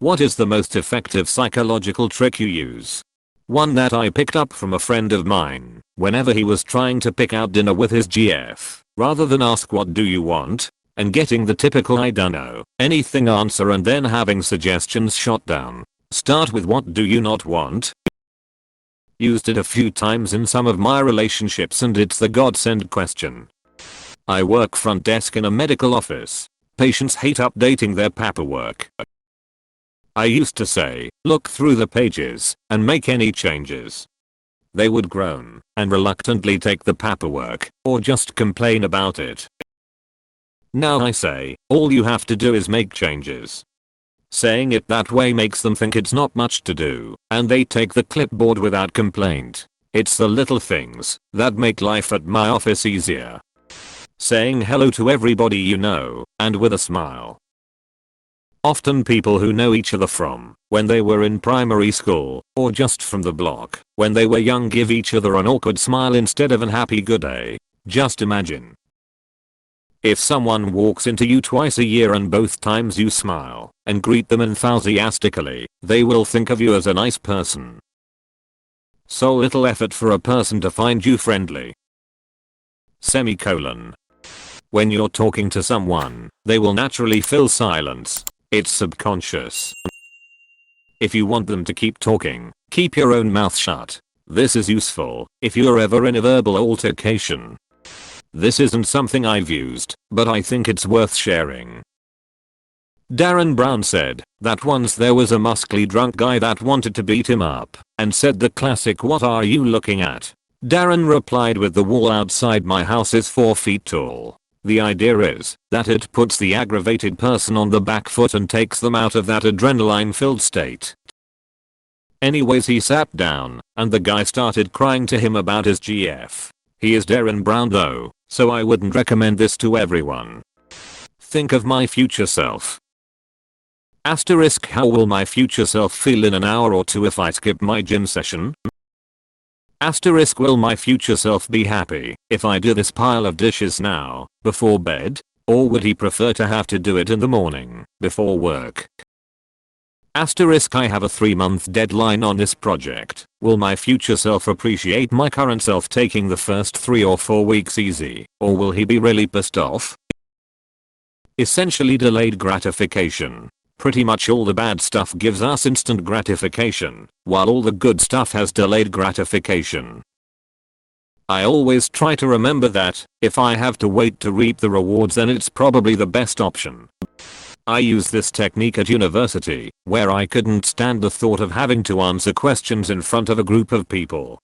What is the most effective psychological trick you use? One that I picked up from a friend of mine. Whenever he was trying to pick out dinner with his GF, rather than ask what do you want, and getting the typical I dunno anything answer and then having suggestions shot down, start with what do you not want? Used it a few times in some of my relationships and it's the godsend question. I work front desk in a medical office. Patients hate updating their paperwork. I used to say, look through the pages and make any changes. They would groan and reluctantly take the paperwork or just complain about it. Now I say, all you have to do is make changes. Saying it that way makes them think it's not much to do, and they take the clipboard without complaint. It's the little things that make life at my office easier. Saying hello to everybody you know, and with a smile. Often people who know each other from when they were in primary school, or just from the block, when they were young give each other an awkward smile instead of an happy good day. Just imagine. If someone walks into you twice a year and both times you smile and greet them enthusiastically, they will think of you as a nice person. So little effort for a person to find you friendly. Semicolon. When you're talking to someone, they will naturally fill silence. It's subconscious. If you want them to keep talking, keep your own mouth shut. This is useful if you're ever in a verbal altercation. This isn't something I've used, but I think it's worth sharing. Darren Brown said that once there was a muscly drunk guy that wanted to beat him up and said the classic "What are you looking at?" Darren replied with "The wall outside my house is 4 feet tall." The idea is that it puts the aggravated person on the back foot and takes them out of that adrenaline-filled state. Anyways, he sat down and the guy started crying to him about his GF. He is Darren Brown though, so I wouldn't recommend this to everyone. Think of my future self. Asterisk, how will my future self feel in an hour or two if I skip my gym session? Asterisk, will my future self be happy if I do this pile of dishes now, before bed? Or would he prefer to have to do it in the morning, before work? Asterisk, I have a 3-month deadline on this project. Will my future self appreciate my current self taking the first 3 or 4 weeks easy, or will he be really pissed off? Essentially delayed gratification. Pretty much all the bad stuff gives us instant gratification, while all the good stuff has delayed gratification. I always try to remember that if I have to wait to reap the rewards, then it's probably the best option. I used this technique at university, where I couldn't stand the thought of having to answer questions in front of a group of people.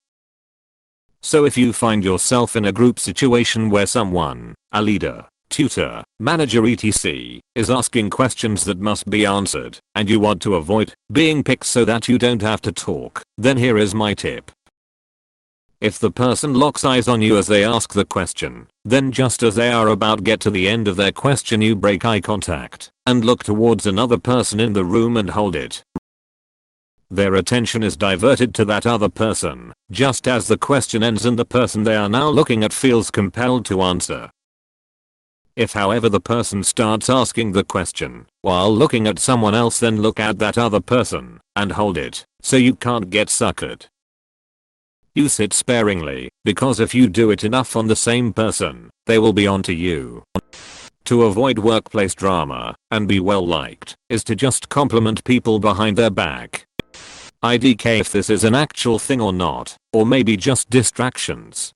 So if you find yourself in a group situation where someone, a leader, tutor, manager etc., is asking questions that must be answered, and you want to avoid being picked so that you don't have to talk, then here is my tip. If the person locks eyes on you as they ask the question, then just as they are about to get to the end of their question, you break eye contact and look towards another person in the room and hold it. Their attention is diverted to that other person, just as the question ends and the person they are now looking at feels compelled to answer. If however the person starts asking the question while looking at someone else, then look at that other person and hold it so you can't get suckered. Use it sparingly, because if you do it enough on the same person, they will be onto you. To avoid workplace drama and be well liked is to just compliment people behind their back. IDK if this is an actual thing or not, or maybe just distractions.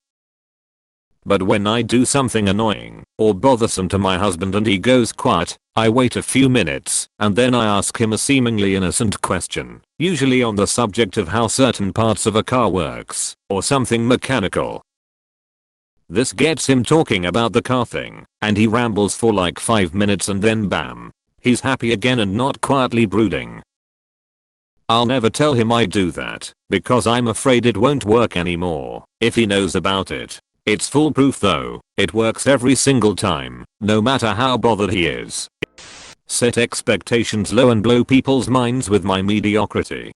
But when I do something annoying or bothersome to my husband and he goes quiet, I wait a few minutes and then I ask him a seemingly innocent question, usually on the subject of how certain parts of a car works or something mechanical. This gets him talking about the car thing and he rambles for like 5 minutes and then bam, he's happy again and not quietly brooding. I'll never tell him I do that because I'm afraid it won't work anymore if he knows about it. It's foolproof though, it works every single time, no matter how bothered he is. Set expectations low and blow people's minds with my mediocrity.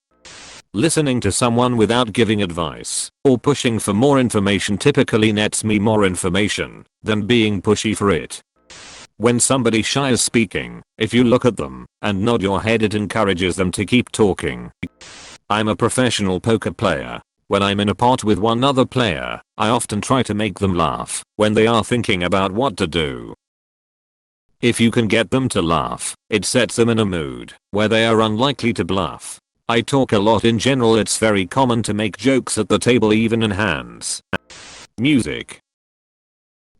Listening to someone without giving advice or pushing for more information typically nets me more information than being pushy for it. When somebody shy is speaking, if you look at them and nod your head, it encourages them to keep talking. I'm a professional poker player. When I'm in a pot with one other player, I often try to make them laugh when they are thinking about what to do. If you can get them to laugh, it sets them in a mood where they are unlikely to bluff. I talk a lot in general. It's very common to make jokes at the table, even in hands. Music.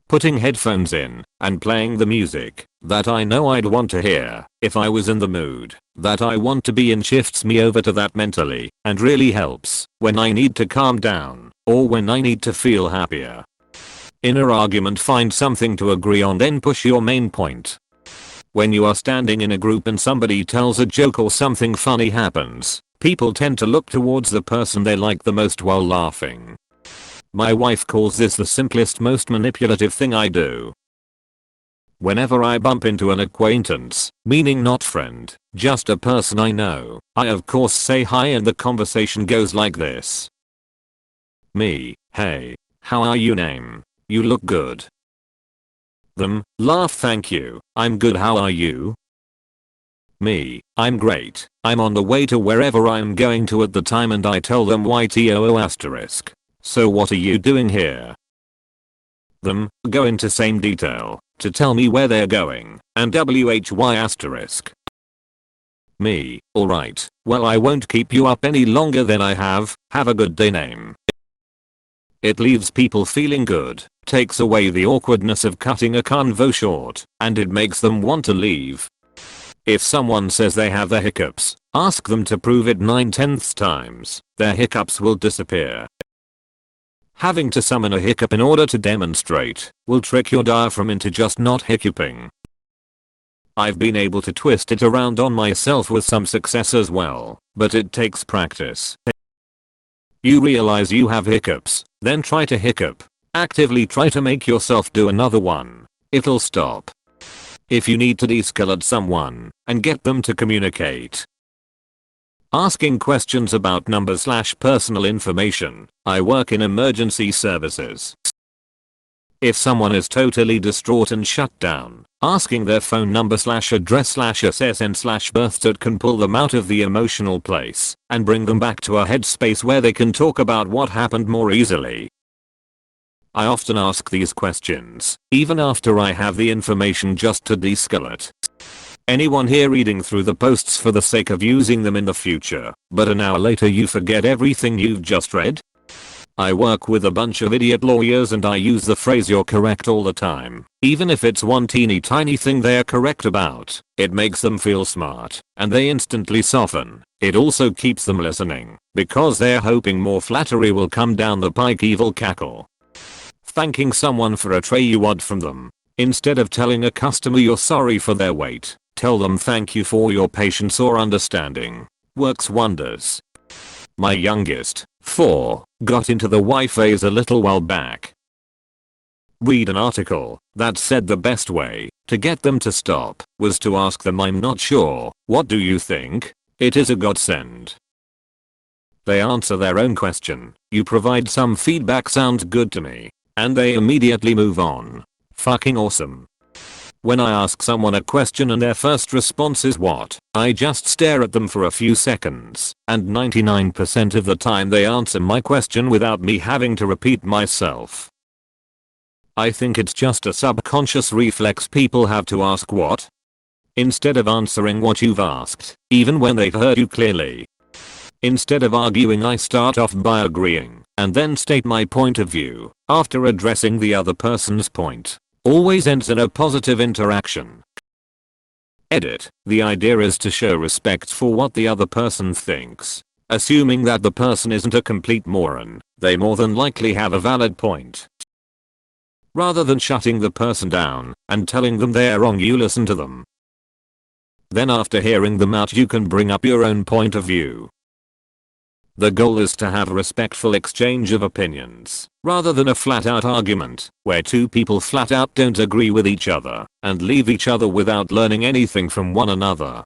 Putting headphones in and playing the music that I know I'd want to hear if I was in the mood that I want to be in shifts me over to that mentally and really helps when I need to calm down or when I need to feel happier. Inner argument, find something to agree on, then push your main point. When you are standing in a group and somebody tells a joke or something funny happens, people tend to look towards the person they like the most while laughing. My wife calls this the simplest, most manipulative thing I do. Whenever I bump into an acquaintance, meaning not friend, just a person I know, I of course say hi and the conversation goes like this. Me, hey, how are you? Name, you look good. Them, laugh, thank you, I'm good, how are you? Me, I'm great, I'm on the way to wherever I'm going to at the time, and I tell them YTOO*. So what are you doing here? Them, go into same detail to tell me where they're going, and WHY*. Me, alright, well I won't keep you up any longer than I have a good day. Name. It leaves people feeling good, takes away the awkwardness of cutting a convo short, and it makes them want to leave. If someone says they have the hiccups, ask them to prove it 9/10 times, their hiccups will disappear. Having to summon a hiccup in order to demonstrate will trick your diaphragm into just not hiccuping. I've been able to twist it around on myself with some success as well, but it takes practice. You realize you have hiccups, then try to hiccup. Actively try to make yourself do another one. It'll stop. If you need to de-escalate someone and get them to communicate, asking questions about numbers/personal information. I work in emergency services. If someone is totally distraught and shut down, asking their phone number/address/SSN/birth can pull them out of the emotional place and bring them back to a headspace where they can talk about what happened more easily. I often ask these questions even after I have the information, just to de-escalate. Anyone here reading through the posts for the sake of using them in the future, but an hour later you forget everything you've just read? I work with a bunch of idiot lawyers and I use the phrase "you're correct" all the time. Even if it's one teeny tiny thing they're correct about, it makes them feel smart, and they instantly soften. It also keeps them listening, because they're hoping more flattery will come down the pike. Evil cackle. Thanking someone for a tray you ordered from them. Instead of telling a customer you're sorry for their wait, tell them thank you for your patience or understanding. Works wonders. My youngest, 4, got into the Y phase a little while back. Read an article that said the best way to get them to stop was to ask them, "I'm not sure, what do you think?" It is a godsend. They answer their own question, you provide some feedback, "sounds good to me," and they immediately move on. Fucking awesome. When I ask someone a question and their first response is "what?", I just stare at them for a few seconds, and 99% of the time they answer my question without me having to repeat myself. I think it's just a subconscious reflex people have to ask "what?" instead of answering what you've asked, even when they've heard you clearly. Instead of arguing, I start off by agreeing, and then state my point of view, after addressing the other person's point. Always ends in a positive interaction. Edit. The idea is to show respect for what the other person thinks. Assuming that the person isn't a complete moron, they more than likely have a valid point. Rather than shutting the person down and telling them they're wrong, you listen to them. Then after hearing them out, you can bring up your own point of view. The goal is to have a respectful exchange of opinions, rather than a flat-out argument, where two people flat-out don't agree with each other, and leave each other without learning anything from one another.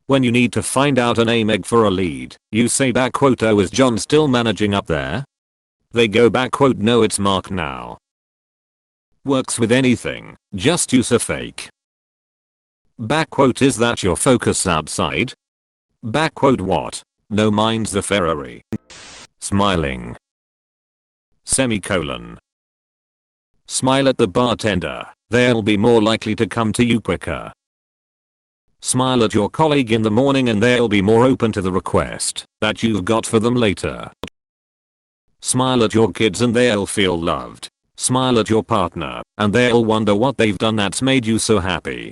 When you need to find out a name egg for a lead, you say back, "Oh, is John still managing up there?" They go back, "No, it's Mark now." Works with anything, just use a fake. Backquote, is that your focus outside? Backquote, what? No, mine's the Ferrari. Smiling. Semicolon. Smile at the bartender, they'll be more likely to come to you quicker. Smile at your colleague in the morning and they'll be more open to the request that you've got for them later. Smile at your kids and they'll feel loved. Smile at your partner and they'll wonder what they've done that's made you so happy.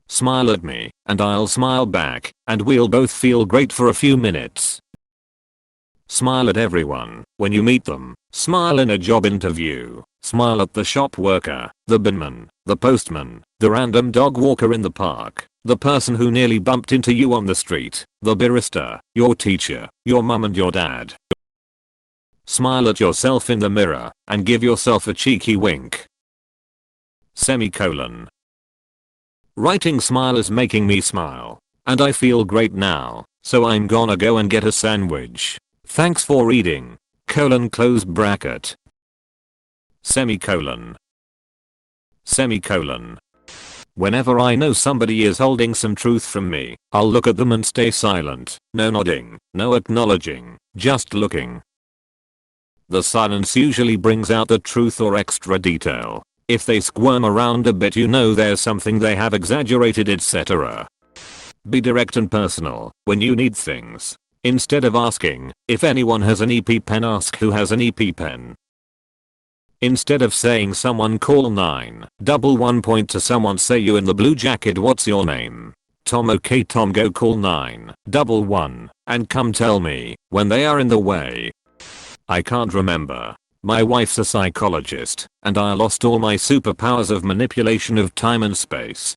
Smile at me and I'll smile back and we'll both feel great for a few minutes. Smile at everyone when you meet them. Smile in a job interview. Smile at the shop worker, the binman, the postman, the random dog walker in the park, the person who nearly bumped into you on the street, the barista, your teacher, your mum and your dad. Smile at yourself in the mirror and give yourself a cheeky wink. Semicolon. Writing smile is making me smile. And I feel great now, so I'm gonna go and get a sandwich. Thanks for reading. Close bracket. Semicolon. Semicolon. Whenever I know somebody is holding some truth from me, I'll look at them and stay silent. No nodding, no acknowledging, just looking. The silence usually brings out the truth or extra detail. If they squirm around a bit, you know there's something they have exaggerated, etc. Be direct and personal when you need things. Instead of asking if anyone has an EP pen, ask who has an EP pen. Instead of saying someone call 911, point to someone, say you in the blue jacket, what's your name? Tom. Okay Tom, go call 911 and come tell me when they are in the way. I can't remember. My wife's a psychologist and I lost all my superpowers of manipulation of time and space.